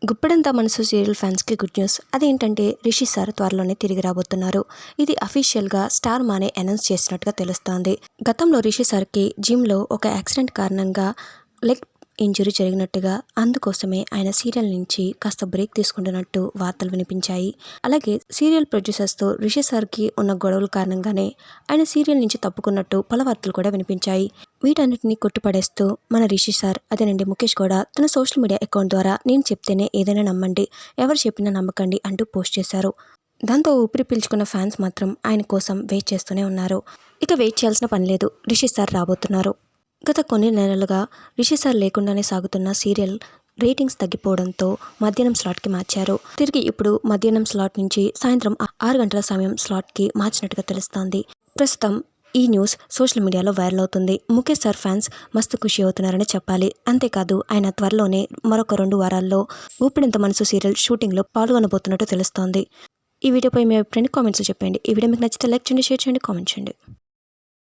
గుప్పెడంత మనసు సీరియల్ ఫ్యాన్స్కి good news. అదేంటంటే రిషి సార్ త్వరలోనే తిరిగి రాబోతున్నారు. ఇది అఫీషియల్గా స్టార్ మానే అనౌన్స్ చేసినట్టుగా తెలుస్తోంది. గతంలో రిషి సార్కి జిమ్లో ఒక యాక్సిడెంట్ కారణంగా లెగ్ ఇంజురీ జరిగినట్టుగా, అందుకోసమే ఆయన సీరియల్ నుంచి కాస్త బ్రేక్ తీసుకుంటున్నట్టు వార్తలు వినిపించాయి. అలాగే సీరియల్ ప్రొడ్యూసర్స్తో రిషి సార్కి ఉన్న గొడవల కారణంగానే ఆయన సీరియల్ నుంచి తప్పుకున్నట్టు పలు వార్తలు కూడా వినిపించాయి. వీటన్నిటిని కొట్టుపడేస్తూ మన రిషి సార్, అదేనండి ముఖేష్ కూడా తన సోషల్ మీడియా అకౌంట్ ద్వారా నేను చెప్తేనే ఏదైనా నమ్మండి, ఎవరు చెప్పినా నమ్మకండి అంటూ పోస్ట్ చేశారు. దాంతో ఊపిరి పీల్చుకున్న ఫ్యాన్స్ మాత్రం ఆయన కోసం వెయిట్ చేస్తూనే ఉన్నారు. ఇక వెయిట్ చేయాల్సిన పని లేదు, రిషి సార్ రాబోతున్నారు. గత కొన్ని నెలలుగా రిషి సార్ లేకుండానే సాగుతున్న సీరియల్ రేటింగ్స్ తగ్గిపోవడంతో మధ్యాహ్నం స్లాట్కి మార్చారు. తిరిగి ఇప్పుడు మధ్యాహ్నం స్లాట్ నుంచి సాయంత్రం 6 గంటల సమయం స్లాట్కి మార్చినట్టుగా తెలుస్తోంది. ప్రస్తుతం ఈ న్యూస్ సోషల్ మీడియాలో వైరల్ అవుతుంది. ముఖేష్ సార్ ఫ్యాన్స్ మస్తు ఖుషి అవుతున్నారని చెప్పాలి. అంతేకాదు ఆయన త్వరలోనే మరొక 2 వారాల్లో ఊపిడంత మనసు సీరియల్ షూటింగ్లో పాల్గొనబోతున్నట్టు తెలుస్తోంది. ఈ వీడియోపై మీ అభిప్రాయాన్ని కామెంట్స్లో చెప్పండి. ఈ వీడియో మీకు నచ్చితే లైక్ చేయండి, షేర్ చేయండి, కామెంట్ చేయండి.